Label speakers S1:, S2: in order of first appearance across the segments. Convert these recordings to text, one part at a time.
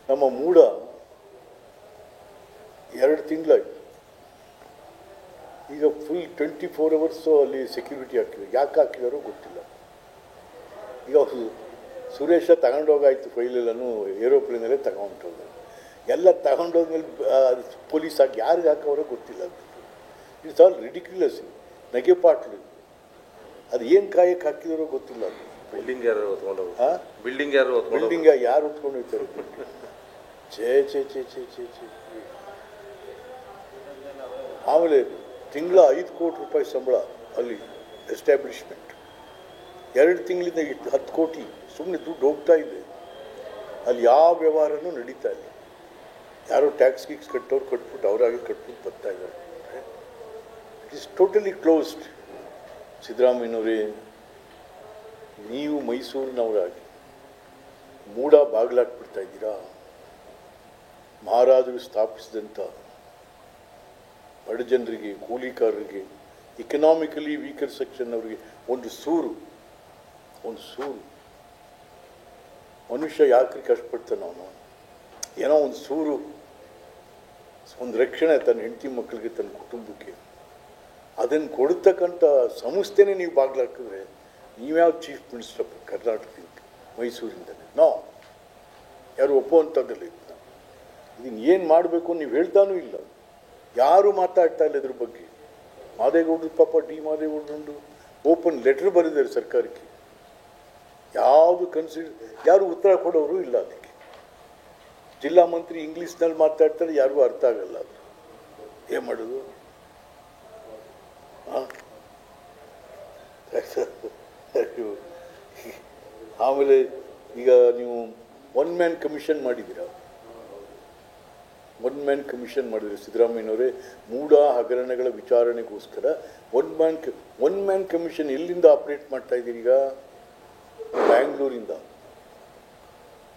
S1: ನಮ್ಮ ಮೂಡ 2 ತಿಂಗಳಾಯ್ತು. ಈಗ ಫುಲ್ 24 ಅವರ್ಸು ಅಲ್ಲಿ ಸೆಕ್ಯೂರಿಟಿ ಹಾಕಿದ್ರು. ಯಾಕೆ ಹಾಕಿದಾರೋ ಗೊತ್ತಿಲ್ಲ. ಈಗ ಸುರೇಶ ತಗೊಂಡೋಗಾಯ್ತು ಫೈಲೆಲ್ಲೂ ಏರೋಪ್ಲೇನಲ್ಲೇ ತಗೊಂಡೋಗ ಎಲ್ಲ ತಗೊಂಡೋದ್ಮೇಲೆ ಪೊಲೀಸ್ ಹಾಕಿ ಯಾರಿಗೆ ಹಾಕೋರೋ ಗೊತ್ತಿಲ್ಲ. ಇಟ್ಸ್ ಆಲ್ ರಿಡಿಕ್ಯುಲಸ್, ನಗೆಪಾಟ್ಲು. ಅದು ಏನು ಕಾಯಕ್ಕೆ ಹಾಕಿದಾರೋ ಗೊತ್ತಿಲ್ಲ. ಅದು
S2: ಬಿಲ್ಡಿಂಗ್ ಯಾರು ಹೊತ್ಕೊಂಡು
S1: ಬಿಲ್ಡಿಂಗ್ ಯಾರು ಹೊತ್ಕೊಂಡು ಹೋಗ್ತಾರೆ? ಛೇ ಛೇ ಛೇ ಛೇ ಛೇ ಛೇ. ಆಮೇಲೆ ತಿಂಗಳ 5 ಕೋಟಿ ರೂಪಾಯಿ ಸಂಬಳ ಅಲ್ಲಿ ಎಸ್ಟಾಬ್ಲಿಷ್ಮೆಂಟ್. 2 ತಿಂಗಳಿಂದ 10 ಕೋಟಿ ಸುಮ್ಮನೆ ದುಡ್ಡು ಹೋಗ್ತಾ ಇದೆ. ಅಲ್ಲಿ ಯಾವ ವ್ಯವಹಾರನೂ ನಡೀತಾ ಇಲ್ಲ. ಯಾರೋ ಟ್ಯಾಕ್ಸ್ ಗೀಕ್ಸ್ ಕಟ್ಟೋರು ಕಟ್ಬಿಟ್ಟು ಅವರಾಗಿ ಕಟ್ಬಿಟ್ಟು ಬರ್ತಾ ಇದ್ದಾರೆ. It is totally closed. ಸಿದ್ದರಾಮಯ್ಯನವರೇ, ನೀವು ಮೈಸೂರಿನವರಾಗಿ ಮೂಡ ಬಾಗಿಲಾಕ್ಬಿಡ್ತಾ ಇದ್ದೀರಾ. ಮಹಾರಾಜರು ಸ್ಥಾಪಿಸಿದಂಥ ಬಡ ಜನರಿಗೆ, ಕೂಲಿಕಾರರಿಗೆ, ಇಕನಾಮಿಕಲಿ ವೀಕರ್ ಸೆಕ್ಷನ್ ಅವರಿಗೆ ಒಂದು ಸೂರು. ಮನುಷ್ಯ ಯಾಕೆ ಕಷ್ಟಪಡ್ತಾನೆ? ಅವನು ಏನೋ ಒಂದು ಸೂರು, ಒಂದು ರಕ್ಷಣೆ ತನ್ನ ಹೆಂಡತಿ ಮಕ್ಕಳಿಗೆ, ತನ್ನ ಕುಟುಂಬಕ್ಕೆ. ಅದನ್ನು ಕೊಡ್ತಕ್ಕಂಥ ಸಂಸ್ಥೆನೇ ನೀವು ಬಾಗಿಲಾಕಿದ್ರೆ ನೀವ್ಯಾವ ಚೀಫ್ ಮಿನಿಸ್ಟರ್ ಕರ್ನಾಟಕದಿಂದ, ಮೈಸೂರಿಂದಲೇ? ಯಾರು ಒಪ್ಪುವಂಥದ್ದಲ್ಲ. ಇದನ್ನು ಏನು ಮಾಡಬೇಕು ನೀವು ಹೇಳ್ತಾನೂ ಇಲ್ಲ. ಯಾರೂ ಮಾತಾಡ್ತಾ ಇಲ್ಲ ಇದ್ರ ಬಗ್ಗೆ. ಮಾದೇಗೌಡರು ಪಾಪ ಮಾದೇಗೌಡರು ಓಪನ್ ಲೆಟ್ರ್ ಬರೆದಿದ್ದಾರೆ ಸರ್ಕಾರಕ್ಕೆ. ಯಾರು ಉತ್ತರ ಕೊಡೋರು ಇಲ್ಲ ಅದಕ್ಕೆ. ಜಿಲ್ಲಾ ಮಂತ್ರಿ ಇಂಗ್ಲೀಷ್ನಲ್ಲಿ ಮಾತಾಡ್ತಾರೆ, ಯಾರಿಗೂ ಅರ್ಥ ಆಗಲ್ಲ. ಅದು ಏನು ಮಾಡೋದು? ಆಮೇಲೆ ಈಗ ನೀವು 1 ಮ್ಯಾನ್ ಕಮಿಷನ್ ಮಾಡಿದ್ದೀರಾ. 1 ಮ್ಯಾನ್ ಕಮಿಷನ್ ಮಾಡಿದ್ರು ಸಿದ್ದರಾಮಯ್ಯನವರೇ. ಮೂಡ ಹಗರಣಗಳ ವಿಚಾರಣೆಗೋಸ್ಕರ 1 ಮ್ಯಾನ್ ಕಮಿಷನ್ ಎಲ್ಲಿಂದ ಆಪರೇಟ್ ಮಾಡ್ತಾ ಇದ್ದೀರಿ ಈಗ? ಬ್ಯಾಂಗ್ಳೂರಿಂದ.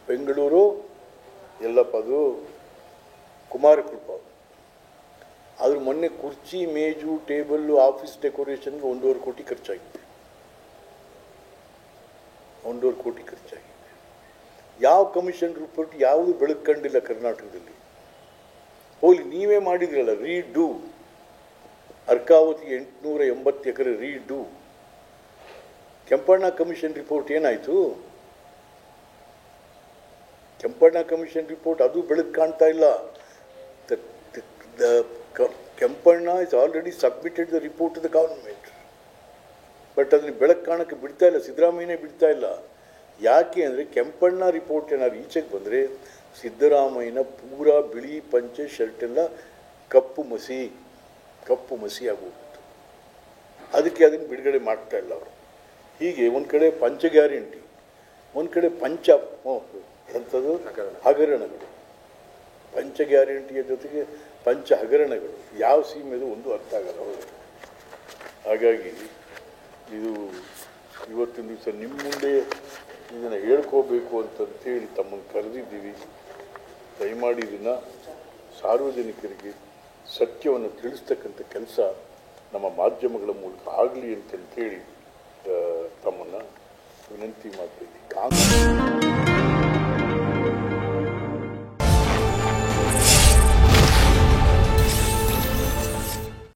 S1: ಬೆಂಗಳೂರು ಎಲ್ಲಪ್ಪ ಅದು ಕುಮಾರಕೃಪಾ. ಆದ್ರೆ ಮೊನ್ನೆ ಕುರ್ಚಿ, ಮೇಜು, ಟೇಬಲ್ಲು, ಆಫೀಸ್ ಡೆಕೋರೇಷನ್ಗೆ 1.5 ಕೋಟಿ ಖರ್ಚಾಗಿದೆ. 1.5 ಕೋಟಿ ಖರ್ಚಾಗಿದೆ. ಯಾವ ಕಮಿಷನ್ ರಿಪೋರ್ಟ್ ಯಾವುದು ಬೆಳಕು ಕಂಡಿಲ್ಲ ಕರ್ನಾಟಕದಲ್ಲಿ. ಹೋಲಿ ನೀವೇ ಮಾಡಿದ್ರಲ್ಲ redo. Arkavathy 880 acre redo. Kempanna commission report ಏನಾಯಿತು? ಕೆಂಪಣ್ಣ ಕಮಿಷನ್ ರಿಪೋರ್ಟ್ ಅದು ಬೆಳಕು ಕಾಣ್ತಾ ಇಲ್ಲ. Kempanna is already submitted the report to the government. But ಅದನ್ನು ಬೆಳಕು ಕಾಣಕ್ಕೆ ಬಿಡ್ತಾ ಇಲ್ಲ, ಸಿದ್ದರಾಮಯ್ಯನೇ ಬಿಡ್ತಾ ಇಲ್ಲ. ಯಾಕೆ ಅಂದರೆ ಕೆಂಪಣ್ಣ ರಿಪೋರ್ಟ್ ಏನಾದ್ರು ಈಚೆಗೆ ಬಂದರೆ ಸಿದ್ದರಾಮಯ್ಯನ ಪೂರಾ ಬಿಳಿ ಪಂಚೆ ಶರ್ಟೆಲ್ಲ ಕಪ್ಪು ಮಸಿ ಆಗೋಗ್ಬಿಟ್ಟು ಅದಕ್ಕೆ ಅದನ್ನು ಬಿಡುಗಡೆ ಮಾಡ್ತಾ ಇಲ್ಲ ಅವರು. ಹೀಗೆ ಒಂದು ಕಡೆ ಪಂಚ ಗ್ಯಾರಂಟಿ, ಒಂದು ಕಡೆ ಎಂಥದ್ದು ಹಗರಣಗಳು. ಪಂಚ ಗ್ಯಾರಂಟಿಯ ಜೊತೆಗೆ ಪಂಚ ಹಗರಣಗಳು. ಯಾವ ಸೀಮೆದು ಒಂದು ಅರ್ಥ ಆಗಲ್ಲ ಅವರು. ಹಾಗಾಗಿ ಇದು ಇವತ್ತಿನ ದಿವಸ ನಿಮ್ಮ ಮುಂದೆ ಇದನ್ನು ಹೇಳ್ಕೋಬೇಕು ಅಂತಂತೇಳಿ ತಮ್ಮನ್ನು ಕರೆದಿದ್ದೀವಿ. ದಯಮಾಡಿ ಇದನ್ನು ಸಾರ್ವಜನಿಕರಿಗೆ ಸತ್ಯವನ್ನು ತಿಳಿಸ್ತಕ್ಕಂಥ ಕೆಲಸ ನಮ್ಮ ಮಾಧ್ಯಮಗಳ ಮೂಲಕ ಆಗಲಿ ಅಂತಂತೇಳಿ ತಮ್ಮನ್ನು ವಿನಂತಿ ಮಾಡ್ತಿದ್ದೀವಿ.